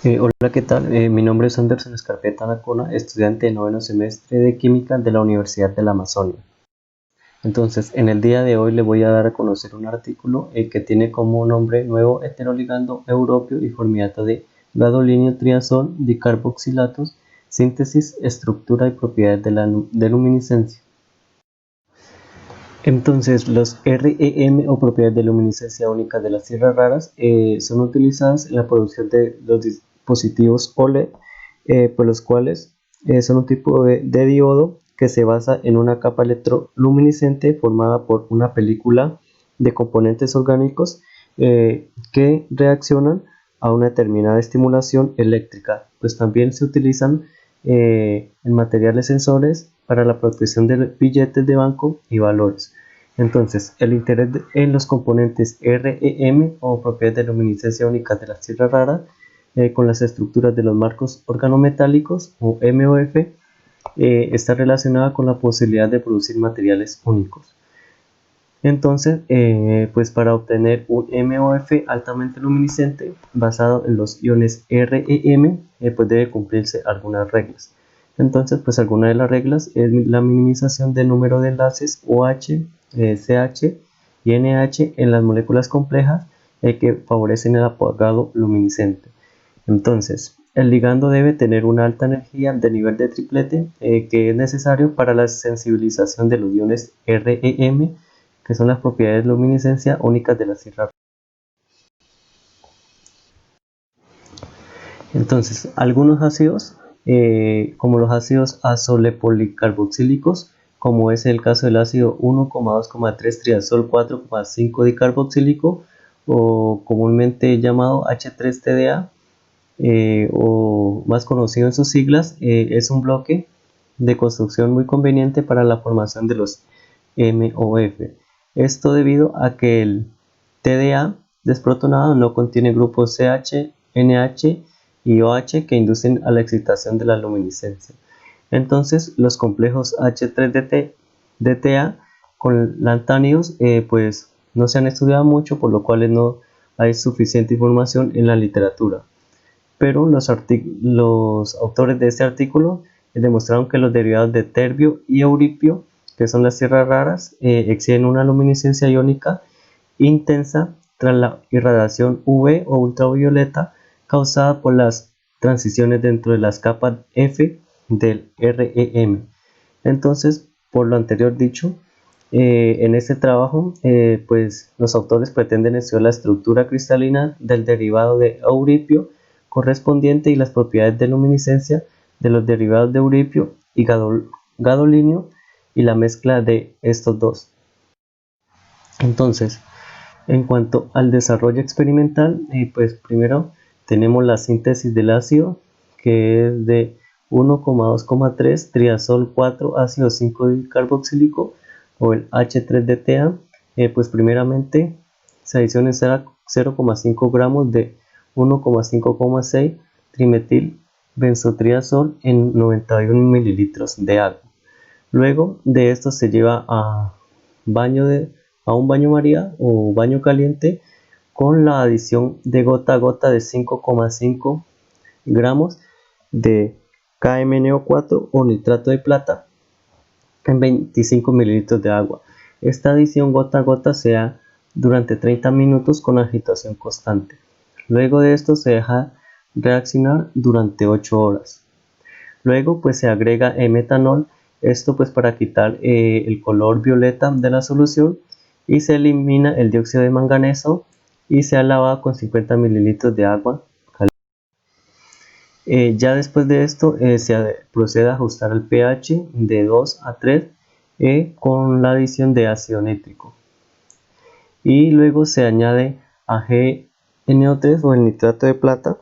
Hola, ¿qué tal? Mi nombre es Anderson Escarpeta Anacona, estudiante de noveno semestre de Química de la Universidad de la Amazonia. Entonces, en el día de hoy le voy a dar a conocer un artículo que tiene como nombre Nuevo heteroligando europio y formidato de gadolínio triazol dicarboxilatos, síntesis, estructura y propiedades de luminiscencia. Entonces, los REM o propiedades de luminiscencia únicas de las tierras raras son utilizadas en la producción de los dispositivos OLED, por los cuales son un tipo de diodo que se basa en una capa electroluminiscente formada por una película de componentes orgánicos que reaccionan a una determinada estimulación eléctrica. Pues también se utilizan en materiales sensores para la protección de billetes de banco y valores. Entonces, el interés en los componentes REM o propiedades de luminiscencia únicas de las tierras raras con las estructuras de los marcos organometálicos o MOF está relacionada con la posibilidad de producir materiales únicos. Entonces, pues para obtener un MOF altamente luminiscente basado en los iones REM, pues debe cumplirse algunas reglas. Entonces, pues alguna de las reglas es la minimización del número de enlaces OH, CH y NH en las moléculas complejas que favorecen el apagado luminiscente. Entonces, el ligando debe tener una alta energía de nivel de triplete que es necesario para la sensibilización de los iones REM, que son las propiedades de luminiscencia únicas de la tierra. Entonces, algunos ácidos, como los ácidos azolepolicarboxílicos, como es el caso del ácido 1,2,3 triazol 4,5 dicarboxílico, o comúnmente llamado H3TDA, o más conocido en sus siglas, es un bloque de construcción muy conveniente para la formación de los MOF. Esto debido a que el TDA desprotonado no contiene grupos CH, NH y OH que inducen a la excitación de la luminiscencia. Entonces, los complejos H3DTA con lantánidos pues no se han estudiado mucho, por lo cual no hay suficiente información en la literatura. Pero los autores de este artículo demostraron que los derivados de terbio y euripio, que son las tierras raras, exhiben una luminiscencia iónica intensa tras la irradiación UV o ultravioleta causada por las transiciones dentro de las capas F del REM. Entonces, por lo anterior dicho, en este trabajo, pues los autores pretenden estudiar la estructura cristalina del derivado de euripio correspondiente y las propiedades de luminiscencia de los derivados de euripio y gadolínio y la mezcla de estos dos. Entonces, en cuanto al desarrollo experimental, pues primero tenemos la síntesis del ácido, que es de 1,2,3 triazol 4 ácido 5 carboxílico o el H3DTA. Pues primeramente se adicionan 0,5 gramos de 1,5,6 trimetil benzotriazol en 91 mililitros de agua. Luego de esto se lleva a un baño María o baño caliente con la adición de gota a gota de 5,5 gramos de KMnO4 o nitrato de plata en 25 mililitros de agua. Esta adición gota a gota se da durante 30 minutos con agitación constante. Luego de esto se deja reaccionar durante 8 horas. Luego pues se agrega metanol, esto pues para quitar el color violeta de la solución, y se elimina el dióxido de manganeso y se ha lavado con 50 mililitros de agua caliente. Ya después de esto se procede a ajustar el pH de 2 a 3 con la adición de ácido nítrico. Y luego se añade AgNO3 o el nitrato de plata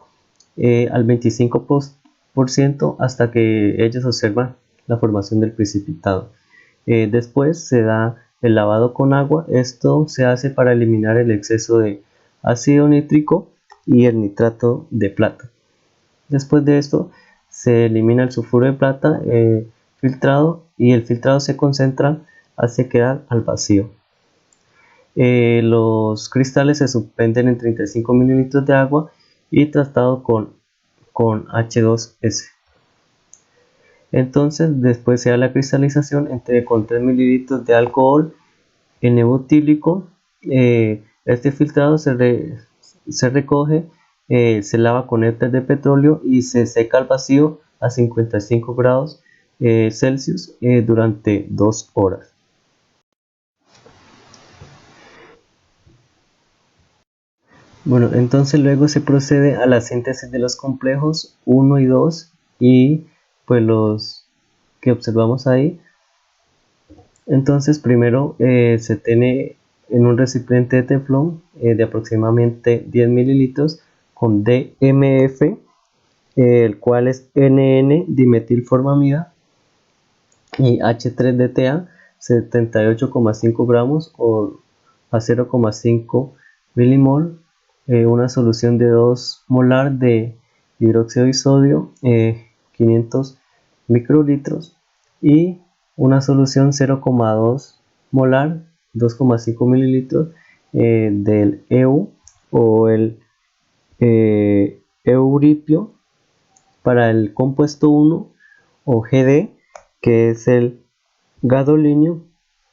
al 25% hasta que ellos observan la formación del precipitado. Después se da el lavado con agua. Esto se hace para eliminar el exceso de ácido nítrico y el nitrato de plata. Después de esto se elimina el sulfuro de plata filtrado, y el filtrado se concentra hasta quedar al vacío. Los cristales se suspenden en 35 mililitros de agua y tratados con con H2S. Entonces después se da la cristalización con 3 mililitros de alcohol N-butílico. Este filtrado se recoge, se lava con éter de petróleo y se seca al vacío a 55 grados Celsius durante 2 horas. Bueno, entonces luego se procede a la síntesis de los complejos 1 y 2 y pues los que observamos ahí. Entonces primero se tiene en un recipiente de teflón de aproximadamente 10 mililitros con DMF, el cual es NN-dimetilformamida, y H3DTA 78,5 gramos o a 0,5 milimol, una solución de 2 molar de hidróxido de sodio, 500 microlitros, y una solución 0,2 molar, 2,5 mililitros del EU o el euripio para el compuesto 1 o GD, que es el gadolinio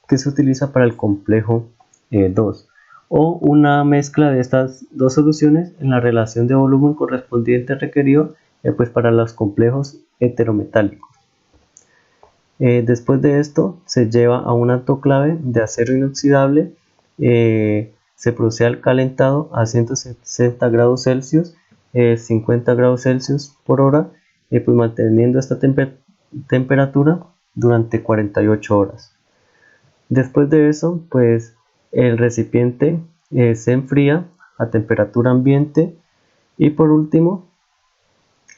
que se utiliza para el complejo 2, o una mezcla de estas dos soluciones en la relación de volumen correspondiente requerido pues para los complejos heterometálicos. Después de esto se lleva a un autoclave de acero inoxidable, se procede al calentado a 160 grados Celsius, 50 grados Celsius por hora, pues manteniendo esta temperatura durante 48 horas. Después de eso, pues el recipiente se enfría a temperatura ambiente, y por último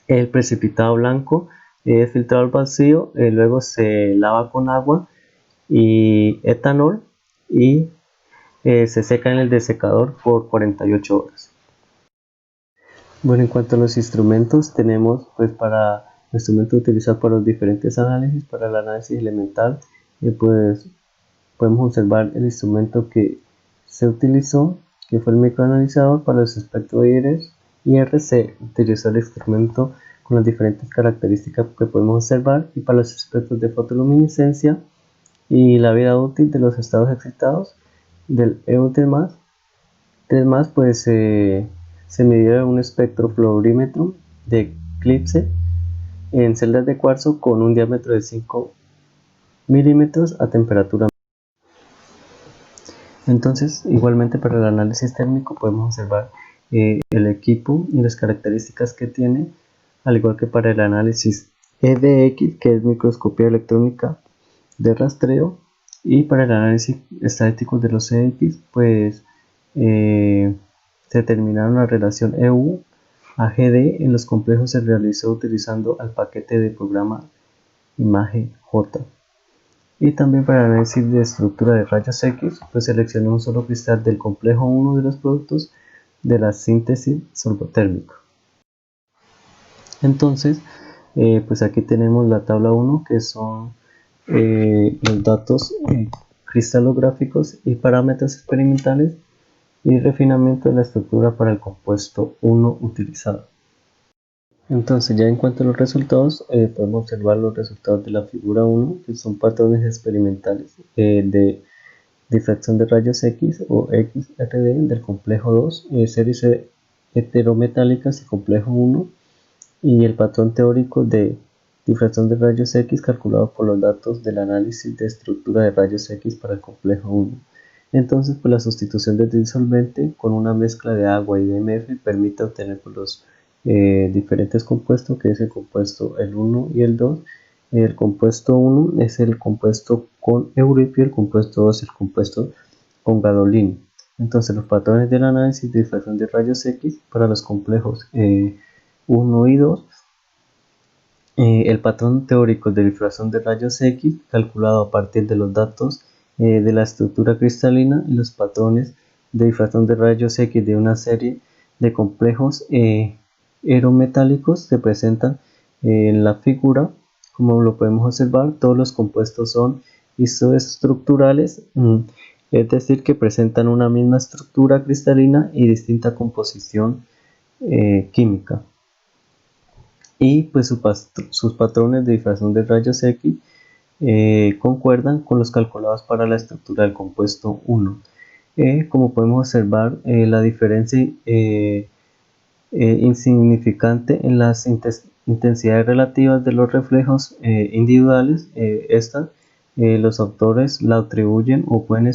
el precipitado blanco es filtrado al vacío, luego se lava con agua y etanol y se seca en el desecador por 48 horas. Bueno, en cuanto a los instrumentos, tenemos pues para instrumentos utilizados para los diferentes análisis. Para el análisis elemental, pues podemos observar el instrumento que se utilizó, que fue el microanalizador. Para los espectros de IR se utilizó el instrumento con las diferentes características que podemos observar, y para los espectros de fotoluminiscencia y la vida útil de los estados excitados del EU3+, pues se midió un espectrofluorímetro de Eclipse en celdas de cuarzo con un diámetro de 5 milímetros a temperatura. Entonces, igualmente para el análisis térmico podemos observar el equipo y las características que tiene, al igual que para el análisis EDX, que es microscopía electrónica de rastreo, y para el análisis estadístico de los EX, pues se determinaron la relación EU a GD en los complejos. Se realizó utilizando el paquete de programa ImageJ. Y también para el análisis de estructura de rayos X, pues seleccionó un solo cristal del complejo 1 de los productos de la síntesis sorbotérmica. Entonces, pues aquí tenemos la tabla 1, que son los datos cristalográficos y parámetros experimentales y refinamiento de la estructura para el compuesto 1 utilizado. Entonces, ya en cuanto a los resultados, podemos observar los resultados de la figura 1, que son patrones experimentales de difracción de rayos X o XRD del complejo 2, series heterometálicas y complejo 1, y el patrón teórico de difracción de rayos X calculado por los datos del análisis de estructura de rayos X para el complejo 1. Entonces, pues la sustitución del disolvente con una mezcla de agua y DMF permite obtener los diferentes compuestos, que es el compuesto el 1 y el 2. El compuesto 1 es el compuesto con euripio, el compuesto 2 es el compuesto con gadolinio. Entonces, los patrones del análisis de difracción de rayos X para los complejos 1 y 2, el patrón teórico de difracción de rayos X calculado a partir de los datos de la estructura cristalina, y los patrones de difracción de rayos X de una serie de complejos aerometálicos se presentan en la figura. Como lo podemos observar, todos los compuestos son isoestructurales, es decir, que presentan una misma estructura cristalina y distinta composición química. y pues sus patrones de difracción de rayos X concuerdan con los calculados para la estructura del compuesto 1. Como podemos observar, la diferencia insignificante en las intensidades relativas de los reflejos individuales, los autores la atribuyen o pueden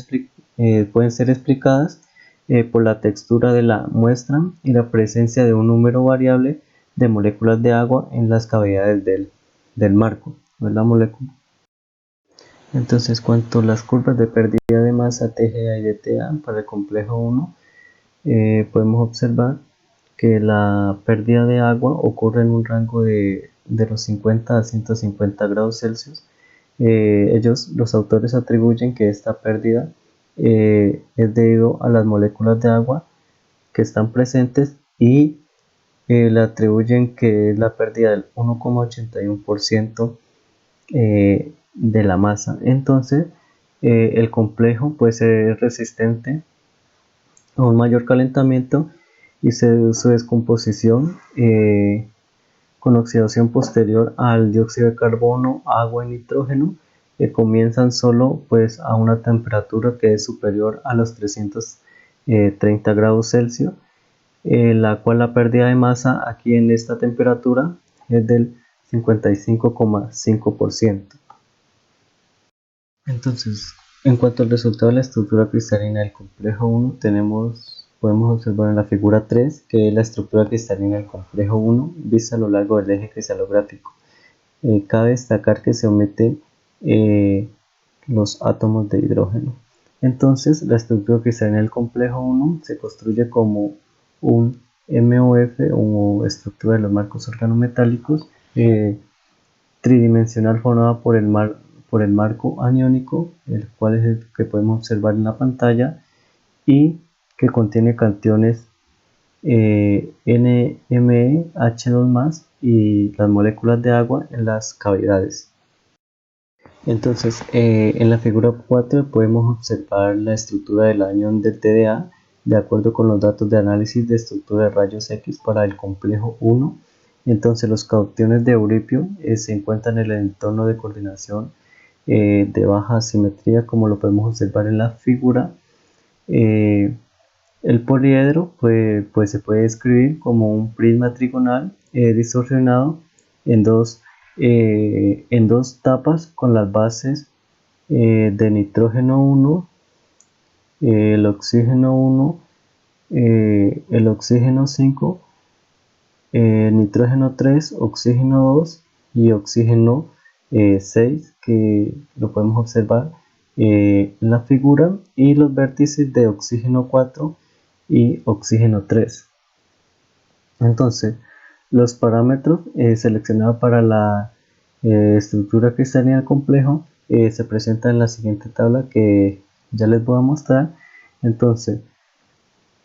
ser explicadas por la textura de la muestra y la presencia de un número variable de moléculas de agua en las cavidades del marco de la molécula. Entonces, cuanto a las curvas de pérdida de masa TGA y de TA para el complejo 1, podemos observar que la pérdida de agua ocurre en un rango de los 50 a 150 grados Celsius. Los autores atribuyen que esta pérdida es debido a las moléculas de agua que están presentes y le atribuyen que es la pérdida del 1,81% de la masa. Entonces, el complejo puede ser resistente a un mayor calentamiento y su descomposición con oxidación posterior al dióxido de carbono, agua y nitrógeno comienzan solo pues a una temperatura que es superior a los 330 grados Celsius, la cual la pérdida de masa aquí en esta temperatura es del 55,5%. Entonces, en cuanto al resultado de la estructura cristalina del complejo 1, podemos observar en la figura 3 que es la estructura cristalina del complejo 1 vista a lo largo del eje cristalográfico. Cabe destacar que se omiten los átomos de hidrógeno. Entonces, la estructura cristalina del complejo 1 se construye como un MOF o estructura de los marcos organometálicos tridimensional formada por el marco aniónico, el cual es el que podemos observar en la pantalla, y que contiene cationes NMeH2+ y las moléculas de agua en las cavidades. Entonces, en la figura 4 podemos observar la estructura del anión del TDA de acuerdo con los datos de análisis de estructura de rayos X para el complejo 1. Entonces, los cationes de euripio se encuentran en el entorno de coordinación de baja simetría, como lo podemos observar en la figura. El poliedro pues se puede describir como un prisma trigonal distorsionado en dos tapas con las bases de nitrógeno 1, el oxígeno 1, el oxígeno 5, nitrógeno 3, oxígeno 2 y oxígeno 6, que lo podemos observar en la figura, y los vértices de oxígeno 4 y oxígeno 3. Entonces, los parámetros seleccionados para la estructura cristalina del complejo se presentan en la siguiente tabla que ya les voy a mostrar. Entonces,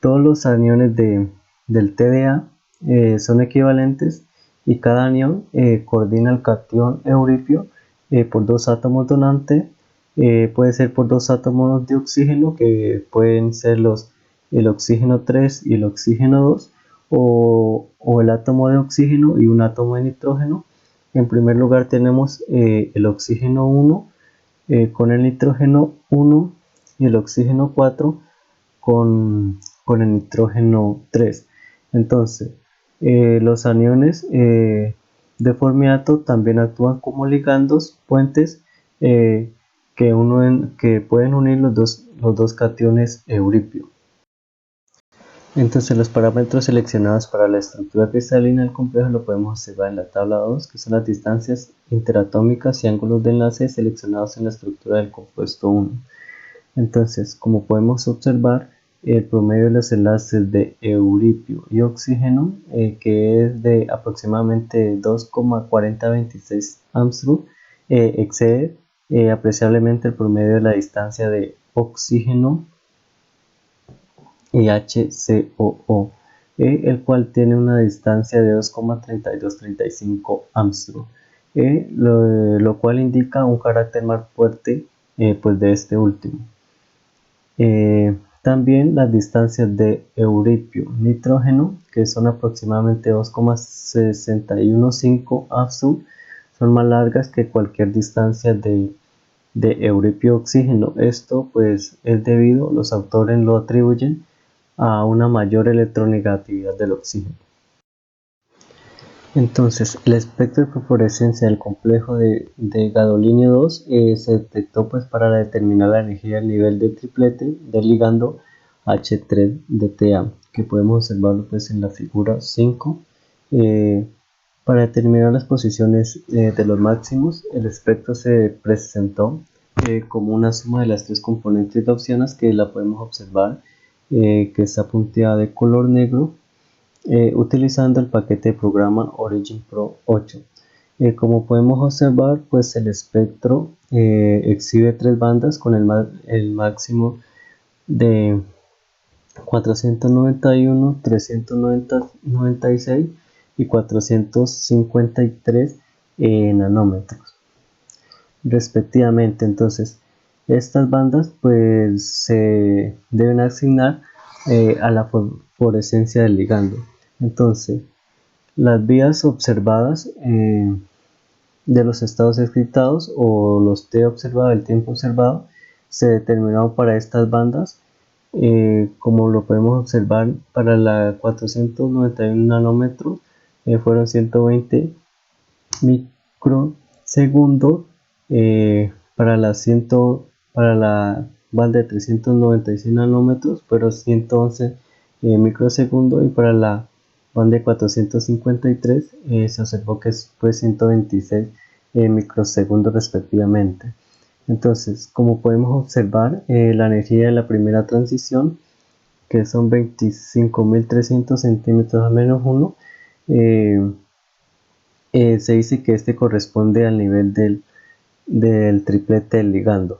todos los aniones del TDA son equivalentes y cada anión coordina el catión euripio por dos átomos donantes. Puede ser por dos átomos de oxígeno, que pueden ser el oxígeno 3 y el oxígeno 2, o el átomo de oxígeno y un átomo de nitrógeno. En primer lugar tenemos el oxígeno 1 con el nitrógeno 1 y el oxígeno 4 con el nitrógeno 3. Entonces, los aniones de formiato también actúan como ligandos puentes que pueden unir los dos cationes euripio. Entonces, los parámetros seleccionados para la estructura cristalina del complejo lo podemos observar en la tabla 2, que son las distancias interatómicas y ángulos de enlace seleccionados en la estructura del compuesto 1. Entonces, como podemos observar, el promedio de los enlaces de euripio y oxígeno, que es de aproximadamente 2,4026 Armstrong, excede apreciablemente el promedio de la distancia de oxígeno y HCOO, el cual tiene una distancia de 2,3235 Armstrong, lo cual indica un carácter más fuerte pues de este último. También las distancias de euripio-nitrógeno, que son aproximadamente 2,615 AFSU, son más largas que cualquier distancia de euripio-oxígeno. Esto pues es debido, los autores lo atribuyen a una mayor electronegatividad del oxígeno. Entonces, el espectro de fosforescencia del complejo de gadolinio 2 se detectó pues para determinar la energía del nivel de triplete del ligando H3DTA, que podemos observarlo pues en la figura 5. Para determinar las posiciones de los máximos, el espectro se presentó como una suma de las tres componentes gaussianas que la podemos observar, que está punteada de color negro, utilizando el paquete de programa Origin Pro 8. Como podemos observar, pues el espectro exhibe tres bandas con el máximo de 491, 396 y 453 nanómetros respectivamente. Entonces, estas bandas pues se deben asignar a la fosforescencia del ligando. Entonces, las vías observadas de los estados excitados o los T observado, el tiempo observado, se determinaron para estas bandas, como lo podemos observar para la 491 nanómetros, fueron 120 microsegundos, para la banda de 396 nanómetros fueron 111 microsegundos, y para la banda de 453 se observó que fue 126 microsegundos respectivamente. Entonces, como podemos observar, la energía de la primera transición, que son 25.300 centímetros a menos 1, se dice que este corresponde al nivel del triplete del ligando.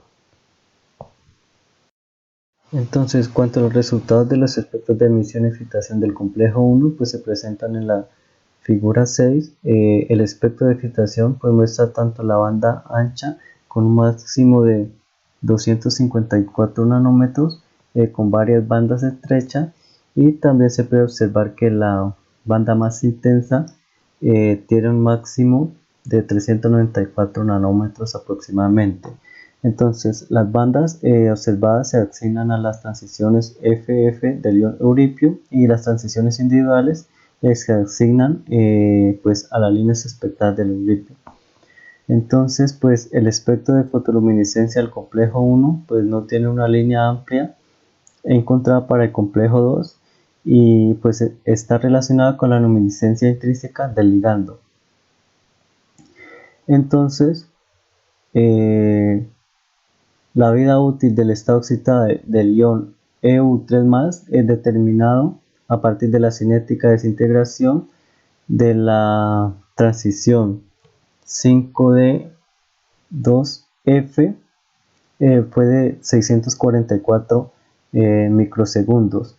Entonces, cuanto a los resultados de los espectros de emisión y excitación del complejo 1, pues se presentan en la figura 6. El espectro de excitación pues muestra tanto la banda ancha con un máximo de 254 nanómetros, con varias bandas estrechas, y también se puede observar que la banda más intensa tiene un máximo de 394 nanómetros aproximadamente. Entonces, las bandas observadas se asignan a las transiciones FF del ion euripio, y las transiciones individuales se asignan pues a las líneas espectrales del euripio. Entonces, pues el espectro de fotoluminiscencia del complejo 1 pues no tiene una línea amplia encontrada para el complejo 2, y pues está relacionada con la luminiscencia intrínseca del ligando. Entonces, la vida útil del estado excitado del ion EU3+ es determinado a partir de la cinética de desintegración de la transición 5D2F, fue de 644 microsegundos.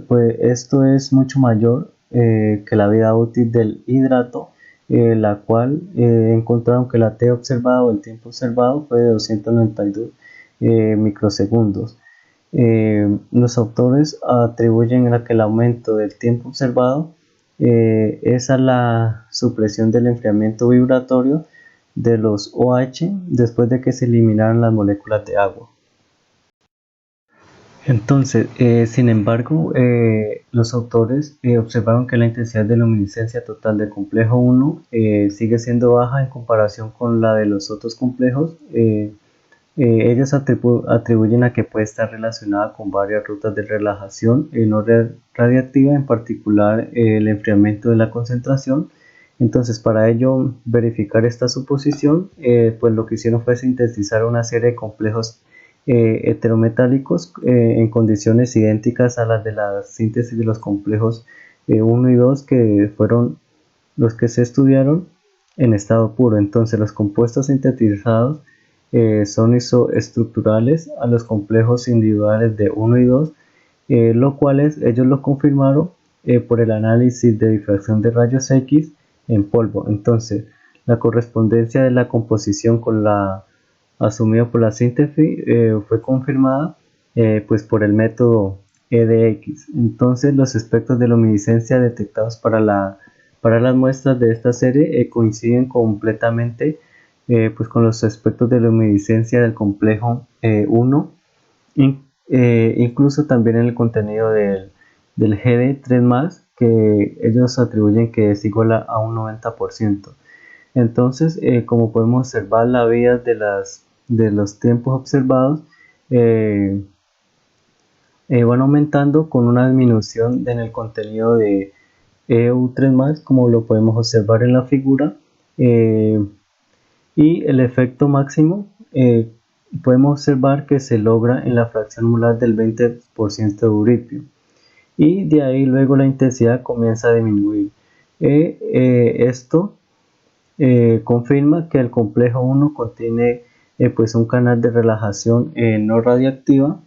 Pues esto es mucho mayor que la vida útil del hidrato, la cual encontraron que la T observada o el tiempo observado fue de 292 microsegundos. Los autores atribuyen a que el aumento del tiempo observado es a la supresión del enfriamiento vibratorio de los OH después de que se eliminaran las moléculas de agua. Entonces, sin embargo, los autores observaron que la intensidad de luminiscencia total del complejo 1 sigue siendo baja en comparación con la de los otros complejos. Ellos atribuyen a que puede estar relacionada con varias rutas de relajación no radiactiva, en particular el enfriamiento de la concentración. Entonces, para ello verificar esta suposición, pues lo que hicieron fue sintetizar una serie de complejos heterometálicos en condiciones idénticas a las de la síntesis de los complejos 1 y 2, que fueron los que se estudiaron en estado puro. Entonces, los compuestos sintetizados son isoestructurales a los complejos individuales de 1 y 2, lo cuales ellos lo confirmaron por el análisis de difracción de rayos X en polvo. Entonces, la correspondencia de la composición con la asumida por la síntesis fue confirmada pues por el método EDX. Entonces los espectros de luminiscencia detectados para las muestras de esta serie coinciden completamente pues con los espectros de luminiscencia del complejo 1, incluso también en el contenido del GD3+, que ellos atribuyen que es igual a un 90%. Entonces, como podemos observar, la vida de los tiempos observados eh, van aumentando con una disminución en el contenido de EU3+, como lo podemos observar en la figura, y el efecto máximo podemos observar que se logra en la fracción molar del 20% de euripio, y de ahí luego la intensidad comienza a disminuir. Esto confirma que el complejo 1 contiene pues un canal de relajación no radiactiva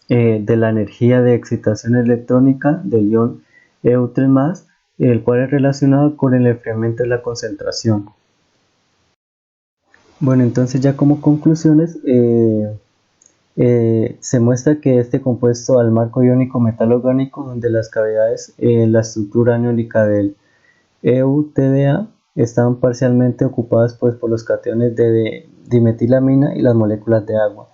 de la energía de excitación electrónica del ion EU3+, el cual es relacionado con el enfriamiento de la concentración. Bueno, entonces ya como conclusiones, se muestra que este compuesto al marco iónico metal orgánico, donde las cavidades en la estructura aniónica del EUTDA están parcialmente ocupadas pues, por los cationes de dimetilamina y las moléculas de agua.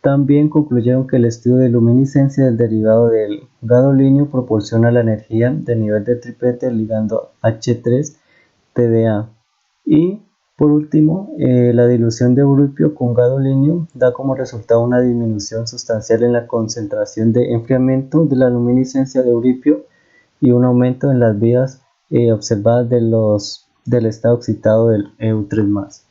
También concluyeron que el estudio de luminiscencia del derivado del gadolinio proporciona la energía de nivel de triplete ligando H3-TDA. Y por último, la dilución de euripio con gadolinio da como resultado una disminución sustancial en la concentración de enfriamiento de la luminiscencia de euripio y un aumento en las vías observadas del estado excitado del EU3+.